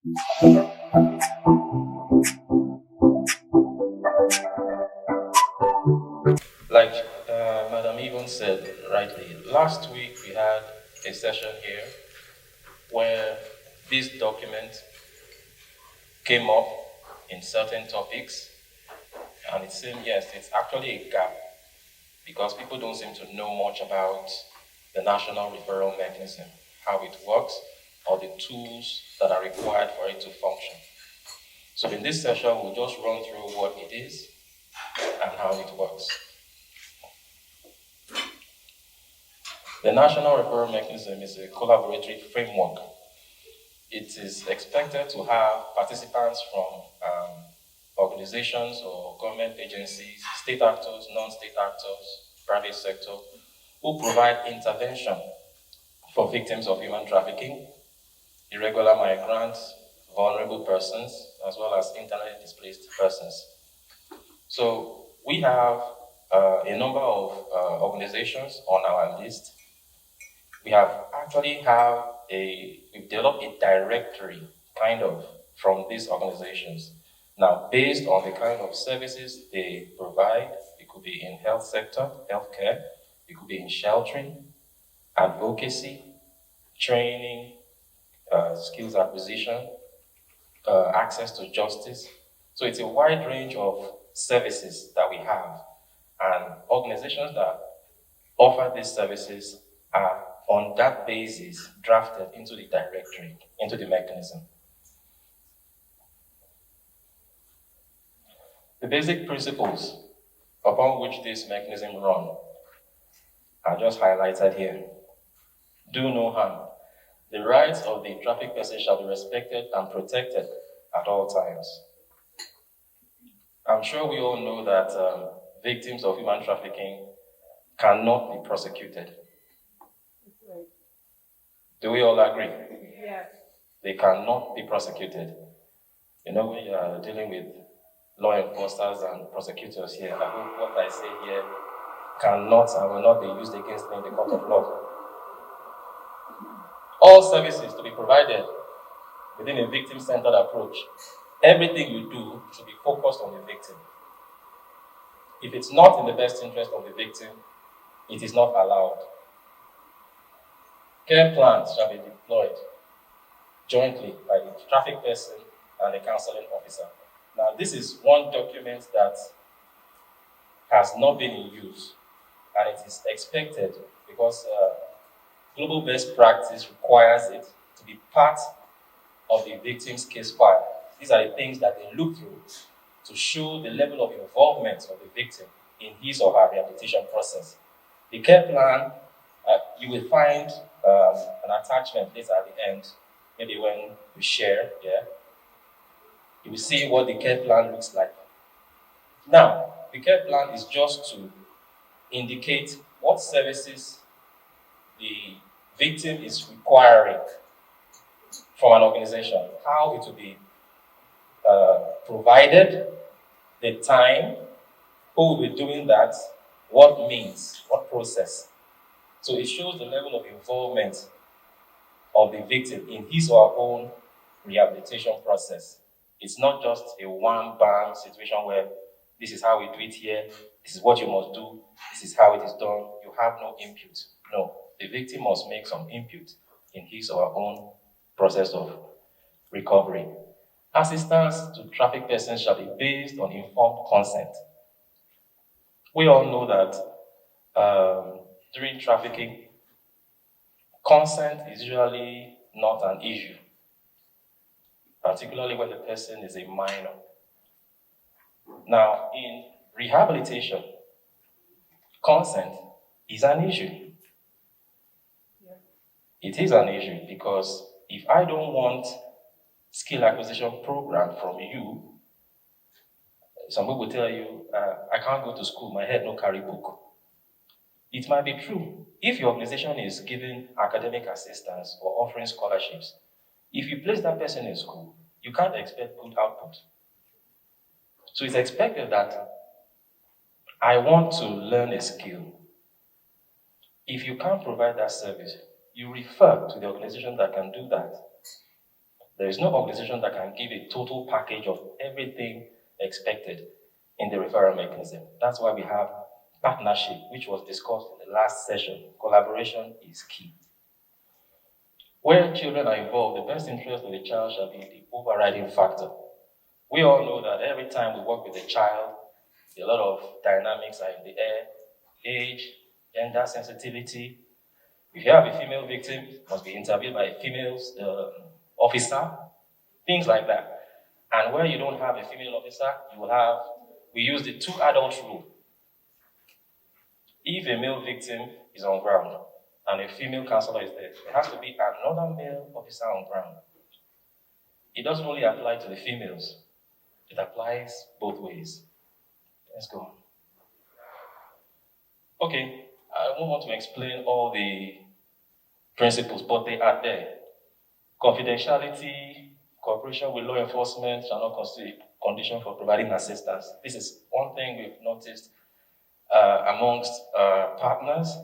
Like Madam Yvonne said rightly, last week we had a session here where this document came up in certain topics, and it seemed, yes, it's actually a gap because people don't seem to know much about the national referral mechanism, how it works, or the tools that are required for it to function. So in this session, we'll just run through what it is and how it works. The National Referral Mechanism is a collaboratory framework. It is expected to have participants from organizations or government agencies, state actors, non-state actors, private sector, who provide intervention for victims of human trafficking, irregular migrants, vulnerable persons, as well as internally displaced persons. So we have a number of organizations on our list. We've developed a directory, kind of, from these organizations. Now, based on the kind of services they provide, it could be in health sector, healthcare, it could be in sheltering, advocacy, training, skills acquisition, access to justice. So it's a wide range of services that we have, and organizations that offer these services are on that basis drafted into the directory, into the mechanism. The basic principles upon which this mechanism runs are just highlighted here. Do no harm. The rights of the trafficked person shall be respected and protected at all times. I'm sure we all know that victims of human trafficking cannot be prosecuted. Do we all agree? Yes. They cannot be prosecuted. You know, we are dealing with law enforcers and prosecutors here. I hope what I say here cannot and will not be used against me in the court of law. All services to be provided within a victim-centered approach. Everything you do should be focused on the victim. If it's not in the best interest of the victim, it is not allowed. Care plans shall be deployed jointly by the traffic person and the counseling officer. Now, this is one document that has not been in use, and it is expected because global best practice requires it to be part of the victim's case file. These are the things that they look through to show the level of involvement of the victim in his or her rehabilitation process. The care plan, you will find an attachment later at the end, maybe when we share, yeah. You will see what the care plan looks like. Now, the care plan is just to indicate what services the victim is requiring from an organization, how it will be provided, the time, who will be doing that, what means, what process. So it shows the level of involvement of the victim in his or her own rehabilitation process. It's not just a one-bang situation where this is how we do it here, this is what you must do, this is how it is done, you have no input. No, the victim must make some input in his or her own process of recovery. Assistance to trafficked persons shall be based on informed consent. We all know that during trafficking, consent is usually not an issue, particularly when the person is a minor. Now, in rehabilitation, consent is an issue. Yeah. It is an issue because if I don't want skill acquisition program from you, some people tell you, I can't go to school, my head no carry book. It might be true. If your organization is giving academic assistance or offering scholarships, if you place that person in school, you can't expect good output. So it's expected that I want to learn a skill. If you can't provide that service, you refer to the organization that can do that. There is no organization that can give a total package of everything expected in the referral mechanism. That's why we have partnership, which was discussed in the last session. Collaboration is key. Where children are involved, the best interest of the child shall be the overriding factor. We all know that every time we work with a child, a lot of dynamics are in the air: age, gender sensitivity. If you have a female victim, it must be interviewed by a female officer, things like that. And where you don't have a female officer, we use the two adult rule. If a male victim is on ground and a female counselor is there has to be another male officer on ground. It doesn't only apply to the females, it applies both ways. Let's go on. Okay, I won't want to explain all the principles, but they are there. Confidentiality, cooperation with law enforcement shall not constitute a condition for providing assistance. This is one thing we've noticed amongst partners.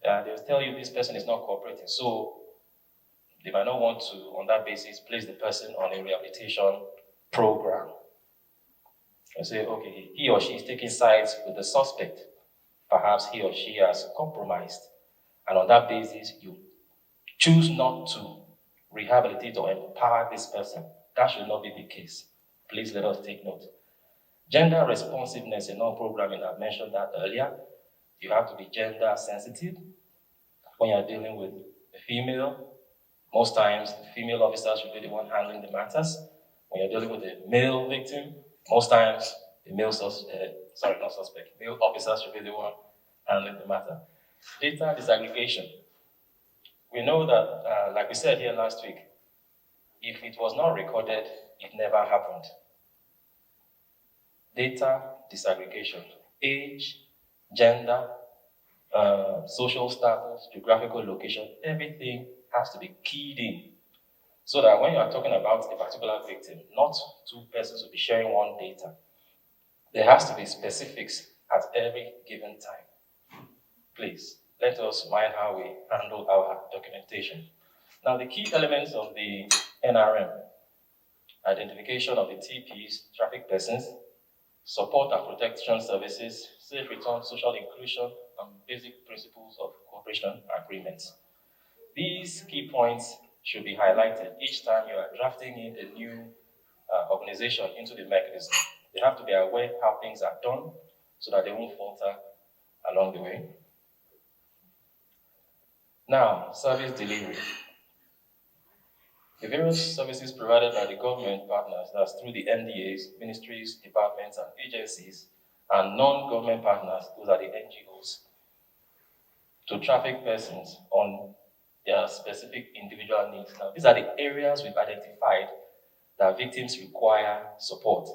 They'll tell you this person is not cooperating, so they might not want to, on that basis, place the person on a rehabilitation program. And say, okay, he or she is taking sides with the suspect. Perhaps he or she has compromised. And on that basis, you choose not to rehabilitate or empower this person. That should not be the case. Please let us take note. Gender responsiveness in non-programming, I've mentioned that earlier. You have to be gender sensitive when you're dealing with a female. Most times, the female officers should be the one handling the matters. When you're dealing with a male victim, most times the male male officers should be the one handling the matter. Data disaggregation. We know that, like we said here last week, if it was not recorded, it never happened. Data disaggregation. Age, gender, social status, geographical location, everything has to be keyed in. So that when you are talking about a particular victim, not two persons will be sharing one data. There has to be specifics at every given time. Please, let us mind how we handle our documentation. Now, the key elements of the NRM: identification of the TPs, traffic persons, support and protection services, safe return, social inclusion, and basic principles of cooperation agreements. These key points should be highlighted each time you are drafting in a new organization into the mechanism. They have to be aware how things are done so that they won't falter along the way. Now, service delivery. The various services provided by the government partners, that's through the MDAs, ministries, departments, and agencies, and non-government partners, those are the NGOs, to traffic persons on their specific individual needs. Now, these are the areas we've identified that victims require support.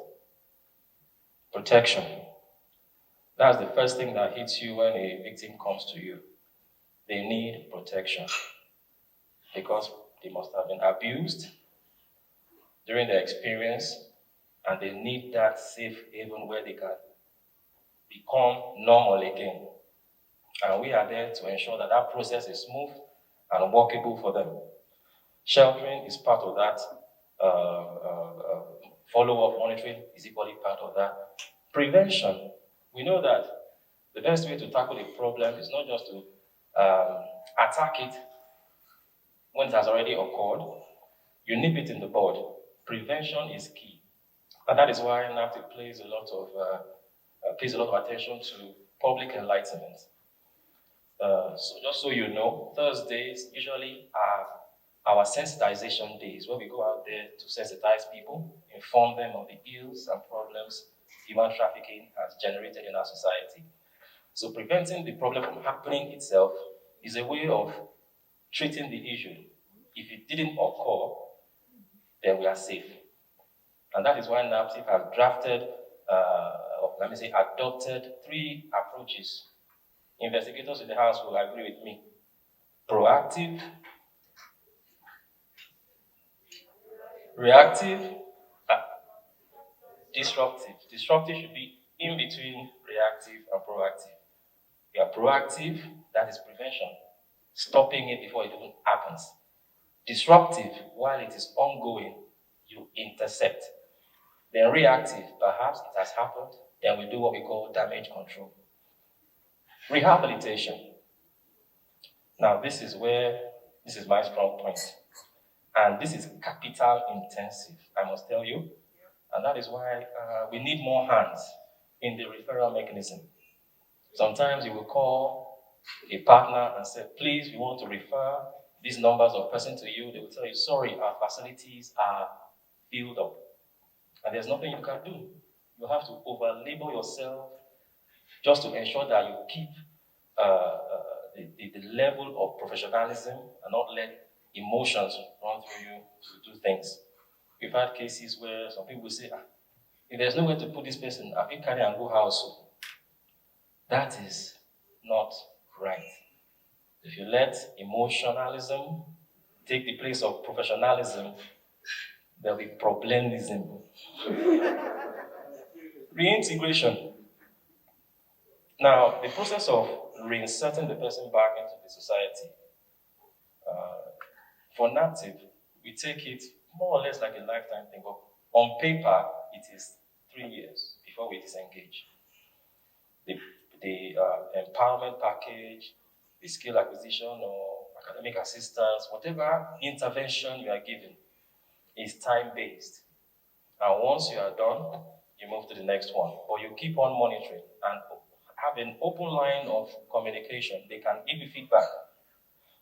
Protection. That's the first thing that hits you when a victim comes to you. They need protection because they must have been abused during their experience, and they need that safe haven where they can become normal again. And we are there to ensure that that process is smooth and workable for them. Sheltering is part of that. Follow-up monitoring is equally part of that. Prevention. We know that the best way to tackle a problem is not just to attack it when it has already occurred. You nip it in the bud. Prevention is key. And that is why Naptip pays a lot of attention to public enlightenment. So just so you know, Thursdays usually are our sensitization days, where we go out there to sensitize people, inform them of the ills and problems human trafficking has generated in our society. So preventing the problem from happening itself is a way of treating the issue. If it didn't occur, then we are safe. And that is why Naptip have adopted 3 approaches. Investigators in the house will agree with me. Proactive, reactive, disruptive. Disruptive should be in between reactive and proactive. You are proactive, that is prevention, stopping it before it even happens. Disruptive, while it is ongoing, you intercept. Then reactive, perhaps it has happened, then we do what we call damage control. Rehabilitation. Now, this is my strong point. And this is capital intensive, I must tell you. And that is why we need more hands in the referral mechanism. Sometimes you will call a partner and say, please, we want to refer these numbers of persons to you. They will tell you, sorry, our facilities are filled up. And there's nothing you can do. You have to over-label yourself just to ensure that you keep the level of professionalism and not let emotions run through you to do things. We've had cases where some people will say, if there's nowhere to put this person, I think carry and go house. That is not right. If you let emotionalism take the place of professionalism, there'll be problemism. Reintegration. Now, the process of reinserting the person back into the society, for Naptip, we take it more or less like a lifetime thing. But on paper, it is 3 years before we disengage. The empowerment package, the skill acquisition or academic assistance, whatever intervention you are given is time-based. And once you are done, you move to the next one. But you keep on monitoring and have an open line of communication. They can give you feedback.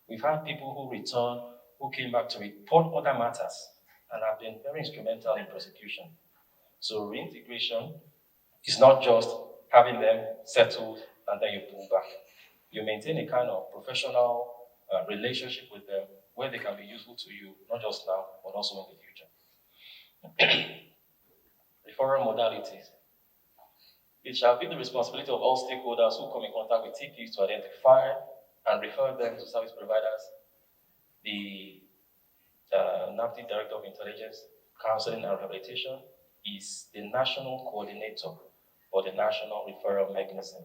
We've had people who return, who came back to report other matters and have been very instrumental in prosecution. So reintegration is not just having them settled and then you pull back. You maintain a kind of professional relationship with them where they can be useful to you, not just now, but also in the future. Referral modalities. It shall be the responsibility of all stakeholders who come in contact with TPs to identify and refer them to service providers. The Naptip Director of Intelligence, Counseling and Rehabilitation is the national coordinator for the National Referral Mechanism.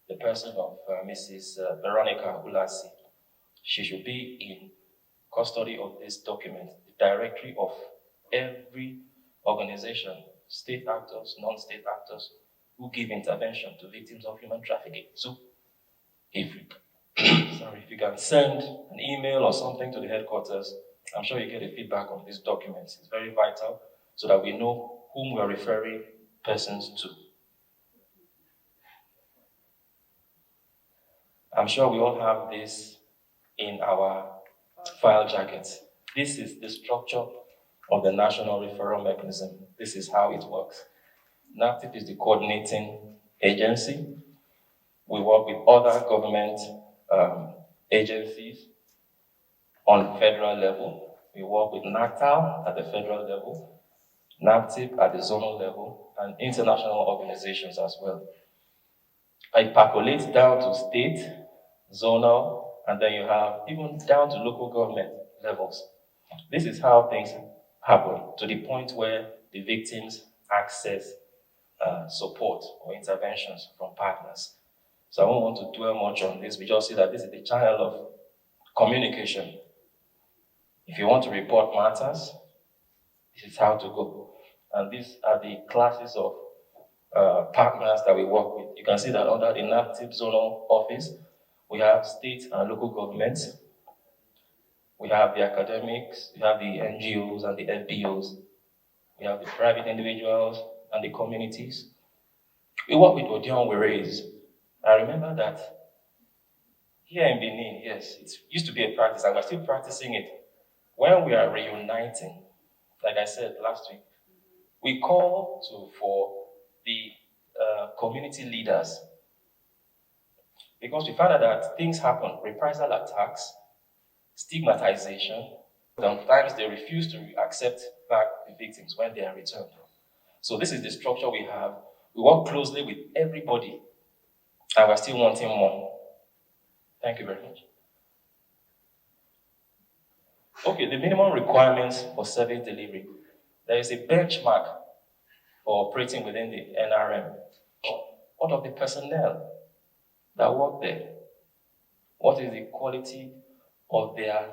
The person of Mrs. Veronica Ulasi. She should be in custody of this document, the directory of every organization, state actors, non-state actors, who give intervention to victims of human trafficking. So, if you can send an email or something to the headquarters, I'm sure you get a feedback on these documents. It's very vital so that we know whom we are referring persons to. I'm sure we all have this in our file jackets. This is the structure of the National Referral Mechanism. This is how it works. Naptip is the coordinating agency. We work with other government agencies on federal level. We work with NACTAL at the federal level, Naptip at the zonal level, and international organizations as well. I percolate down to state, zonal, and then you have even down to local government levels. This is how things happen to the point where the victims access support or interventions from partners. So I don't want to dwell much on this. We just see that this is the channel of communication. If you want to report matters, this is how to go. And these are the classes of partners that we work with. You can see that under the Naptip zonal office, we have state and local governments. We have the academics, we have the NGOs and the FBOs. We have the private individuals and the communities. We work with Odion Were's. I remember that here in Benin, yes, it used to be a practice, and we're still practicing it. When we are reuniting, like I said last week, we call for the community leaders because we found out that things happen, reprisal attacks, stigmatization. Sometimes they refuse to accept back the victims when they are returned. So this is the structure we have. We work closely with everybody, and we're still wanting more. Thank you very much. Okay, the minimum requirements for service delivery. There is a benchmark for operating within the NRM. What of the personnel that work there? What is the quality of their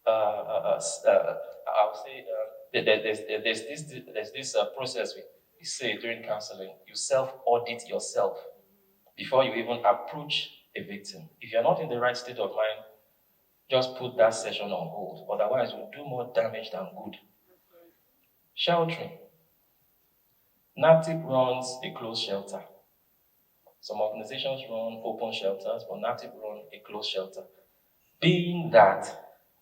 I'll say there's this process we say during counseling. You self audit yourself before you even approach a victim. If you're not in the right state of mind, just put that session on hold. Otherwise, you'll do more damage than good. Sheltering. Naptip runs a closed shelter. Some organizations run open shelters, but Naptip run a closed shelter. Being that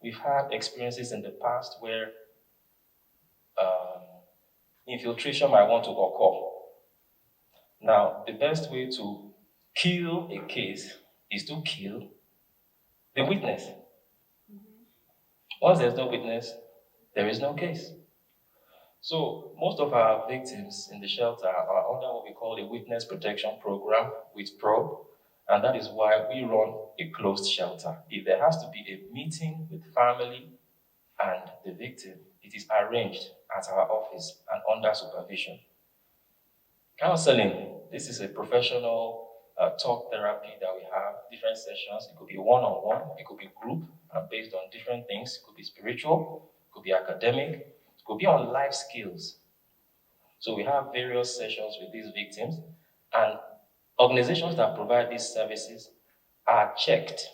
we've had experiences in the past where um, infiltration might want to occur. Now, the best way to kill a case is to kill the witness. Once there's no witness, there is no case. So most of our victims in the shelter are under what we call a witness protection program with PRO, and that is why we run a closed shelter. If there has to be a meeting with family and the victim, it is arranged at our office and under supervision. Counseling, this is a professional talk therapy that we have, different sessions. It could be one-on-one, it could be group, and based on different things. It could be spiritual, it could be academic, it could be on life skills. So we have various sessions with these victims, and organizations that provide these services are checked.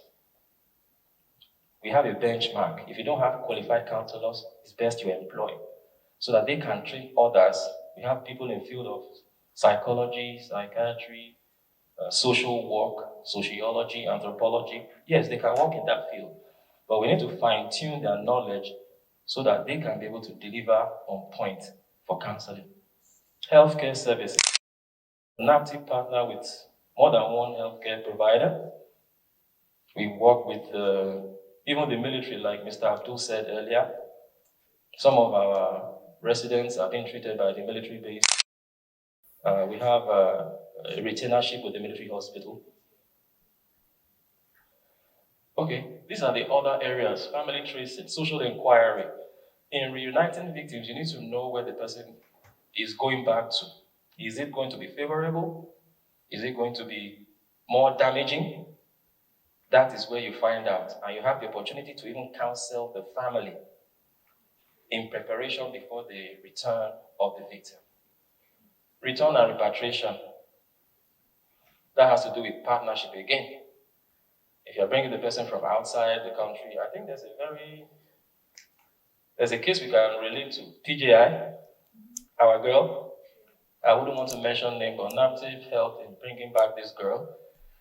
We have a benchmark. If you don't have qualified counselors, it's best you employ so that they can train others. We have people in the field of psychology, psychiatry, social work, sociology, anthropology. Yes, they can work in that field, but we need to fine-tune their knowledge so that they can be able to deliver on point for counseling. Healthcare services. Naptip partner with more than one healthcare provider. We work with even the military, like Mr. Abdul said earlier. Some of our residents are being treated by the military base. We have a retainership with the military hospital. Okay, these are the other areas: family tracing, social inquiry. In reuniting victims, you need to know where the person is going back to. Is it going to be favorable? Is it going to be more damaging? That is where you find out, and you have the opportunity to even counsel the family in preparation before the return of the victim. Return and repatriation. That has to do with partnership again. If you're bringing the person from outside the country, I think there's a case we can relate to. PJI, our girl. I wouldn't want to mention name, but Naptip helped in bringing back this girl,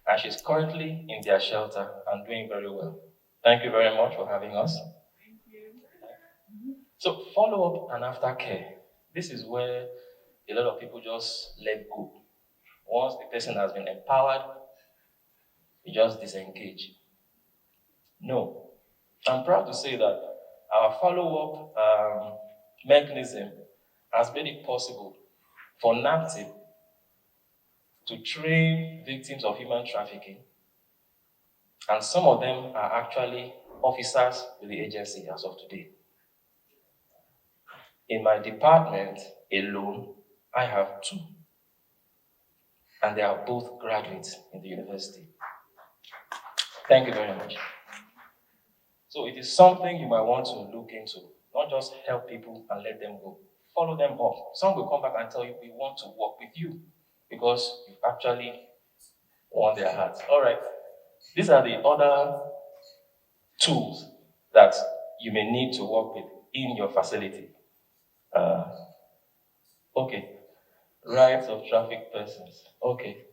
and she's currently in their shelter and doing very well. Thank you very much for having us. Thank you. So follow-up and aftercare. This is where a lot of people just let go. Once the person has been empowered, you just disengage. No. I'm proud to say that our follow-up mechanism has made it possible for Naptip to train victims of human trafficking, and some of them are actually officers with the agency as of today. In my department alone, I have 2, and they are both graduates in the university. Thank you very much. So it is something you might want to look into, not just help people and let them go. Follow them up. Some will come back and tell you, we want to work with you because you actually won their hearts. All right. These are the other tools that you may need to work with in your facility. Okay. Rights of trafficked persons. Okay.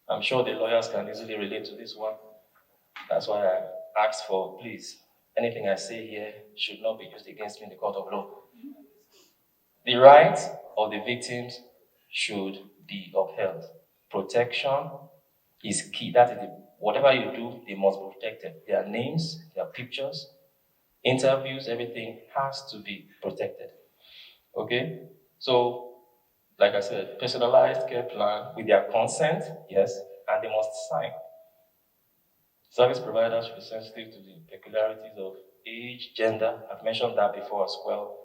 I'm sure the lawyers can easily relate to this one. That's why I asked for, please, anything I say here should not be used against me in the court of law. The rights of the victims should be upheld. Protection is key. That is whatever you do, they must be protected. Their names, their pictures, interviews, everything has to be protected. Okay? So, like I said, personalized care plan with their consent, yes, and they must sign. Service providers should be sensitive to the peculiarities of age, gender. I've mentioned that before as well.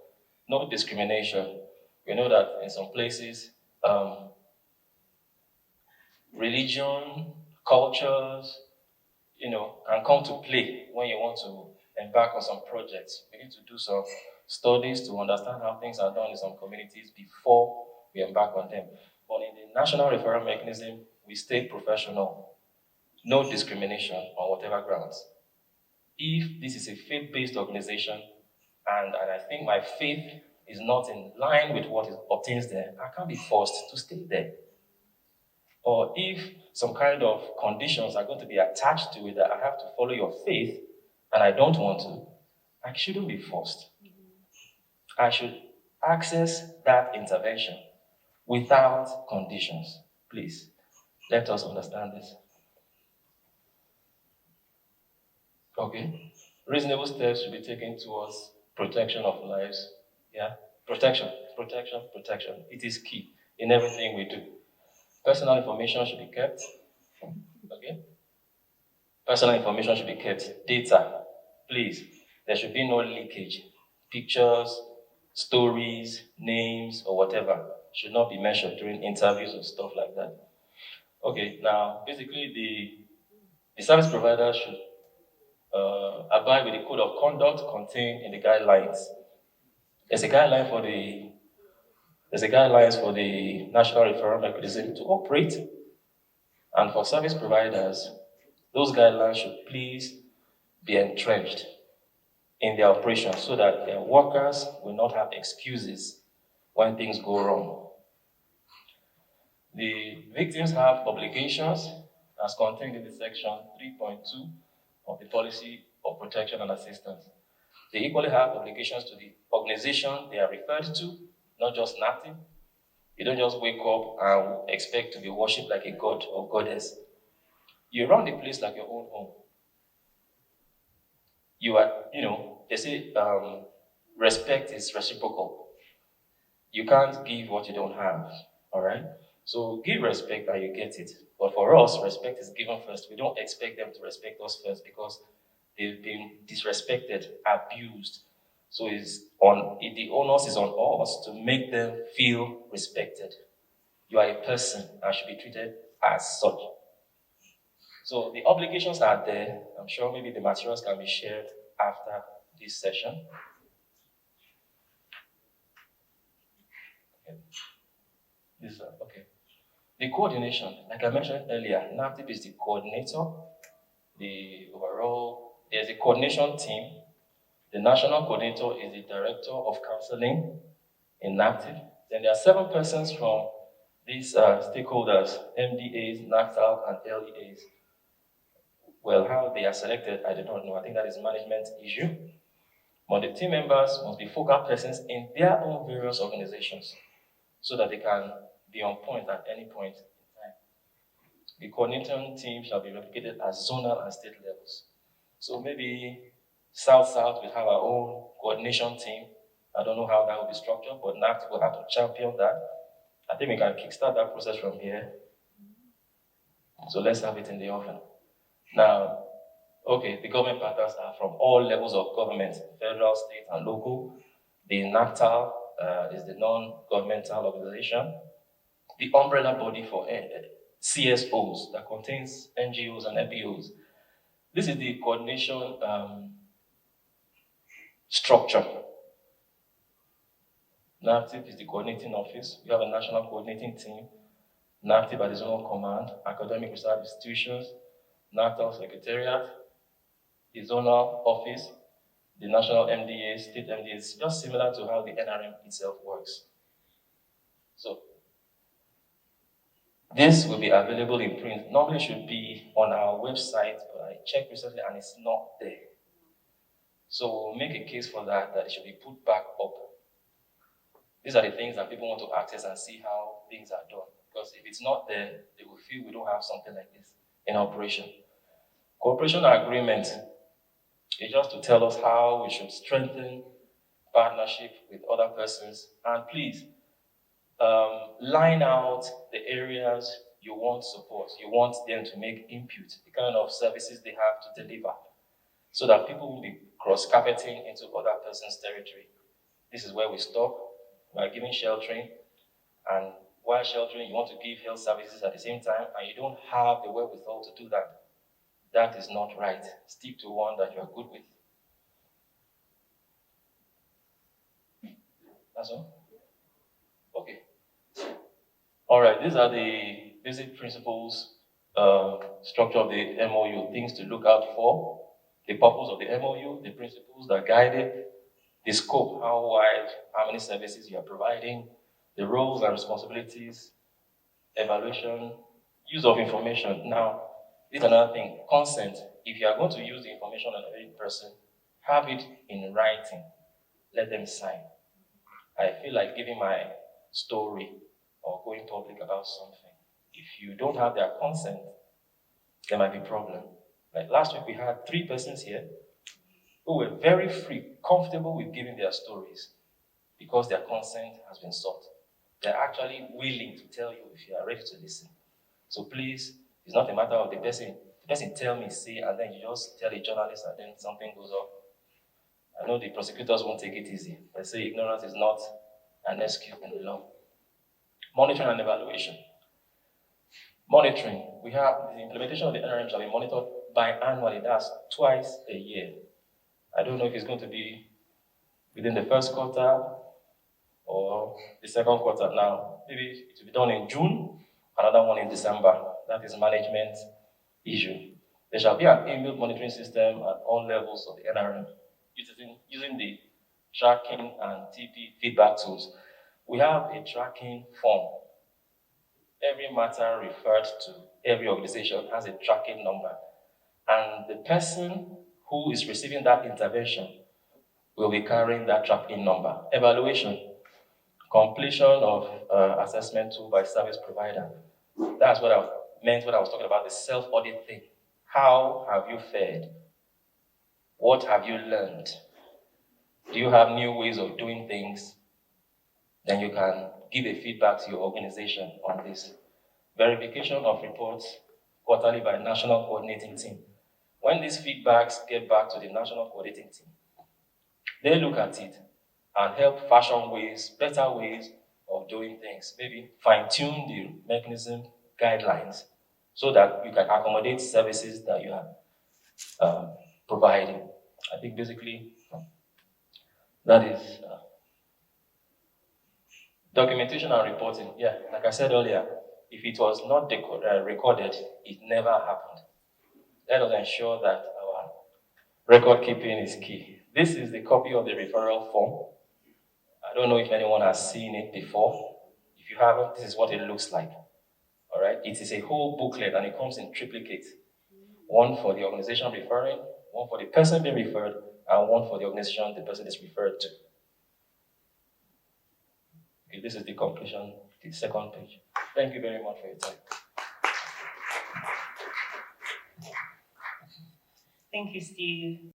No discrimination. We know that in some places, religion, cultures, can come to play when you want to embark on some projects. We need to do some studies to understand how things are done in some communities before we embark on them. But in the national referral mechanism, we stay professional. No discrimination on whatever grounds. If this is a faith-based organization, and I think my faith is not in line with what obtains there, I can't be forced to stay there. Or if some kind of conditions are going to be attached to it that I have to follow your faith and I don't want to, I shouldn't be forced. I should access that intervention without conditions. Please, let us understand this. Okay? Reasonable steps should be taken towards protection of lives. Yeah? Protection. It is key in everything we do. Personal information should be kept. Okay? Personal information should be kept. Data. Please. There should be no leakage. Pictures, stories, names, or whatever should not be mentioned during interviews or stuff like that. Okay, now basically the service provider should abide with the code of conduct contained in the guidelines. There's a guidelines for the national referral mechanism to operate, and for service providers, those guidelines should please be entrenched in their operations so that their workers will not have excuses when things go wrong. The victims have obligations as contained in the section 3.2 of the Policy of Protection and Assistance. They equally have obligations to the organization they are referred to, not just Naptip. You don't just wake up and expect to be worshipped like a god or goddess. You run the place like your own home. You are, they say respect is reciprocal. You can't give what you don't have, all right? So give respect and you get it. But for us, respect is given first. We don't expect them to respect us first because they've been disrespected, abused. So the onus is on us to make them feel respected. You are a person and should be treated as such. So the obligations are there. I'm sure maybe the materials can be shared after this session. Okay. The coordination, like I mentioned earlier, Naptip is the coordinator. There's a coordination team. The national coordinator is the director of counseling in Naptip. Then there are 7 persons from these stakeholders, MDAs, NACTAL, and LEAs. Well, how they are selected, I do not know. I think that is a management issue. But the team members must be focal persons in their own various organizations so that they can be on point at any point in time. The coordinating team shall be replicated at zonal and state levels. So maybe South-South will have our own coordination team. I don't know how that will be structured, but NACT will have to champion that. I think we can kickstart that process from here. So let's have it in the oven. Now, okay, the government partners are from all levels of government, federal, state, and local. The NACTAL is the non-governmental organization. The umbrella body for CSOs that contains NGOs and NPOs. This is the coordination structure. Naptip is the coordinating office. We have a national coordinating team. Naptip at the zonal command, academic research institutions, NACTAL secretariat, the zonal office, the national MDA, state MDAs, just similar to how the NRM itself works. So, this will be available in print. Normally it should be on our website, but I checked recently and it's not there. So we'll make a case for that it should be put back up. These are the things that people want to access and see how things are done. Because if it's not there, they will feel we don't have something like this in operation. Cooperation agreement is just to tell us how we should strengthen partnership with other persons. And please, line out the areas you want support. You want them to make input, the kind of services they have to deliver, so that people will be cross-carpeting into other person's territory. This is where we stop. We are giving sheltering, and while sheltering, you want to give health services at the same time, and you don't have the wherewithal to do that. That is not right. Stick to one that you are good with. That's all? Okay. All right, these are the basic principles, structure of the MOU, things to look out for, the purpose of the MOU, the principles that guide it, the scope, how wide, how many services you are providing, the roles and responsibilities, evaluation, use of information. Now, this is another thing, consent. If you are going to use the information on a person, have it in writing. Let them sign. I feel like giving my story or going public about something. If you don't have their consent, there might be a problem. Like last week, we had 3 persons here who were very free, comfortable with giving their stories because their consent has been sought. They're actually willing to tell you if you are ready to listen. So please, it's not a matter of the person tell me, say, and then you just tell a journalist and then something goes off. I know the prosecutors won't take it easy. They say ignorance is not an excuse in the law. Monitoring and evaluation. Monitoring. We have the implementation of the NRM shall be monitored biannually. That's twice a year. I don't know if it's going to be within the first quarter or the second quarter now. Maybe it will be done in June, another one in December. That is management issue. There shall be an inbuilt monitoring system at all levels of the NRM using the tracking and TP feedback tools. We have a tracking form. Every matter referred to every organization has a tracking number. And the person who is receiving that intervention will be carrying that tracking number. Evaluation, completion of assessment tool by service provider. That's what I meant when I was talking about the self-audit thing. How have you fared? What have you learned? Do you have new ways of doing things? Then you can give a feedback to your organization on this. Verification of reports quarterly by national coordinating team. When these feedbacks get back to the national coordinating team, they look at it and help fashion ways, better ways of doing things. Maybe fine-tune the mechanism guidelines so that you can accommodate services that you are providing. I think basically that is documentation and reporting. Yeah, like I said earlier, if it was not recorded, it never happened. Let us ensure that our record keeping is key. This is the copy of the referral form. I don't know if anyone has seen it before. If you haven't, this is what it looks like. All right, it is a whole booklet and it comes in triplicate. One for the organization referring, one for the person being referred, and one for the organization the person is referred to. Okay, this is the completion, the second page. Thank you very much for your time. Thank you, Steve.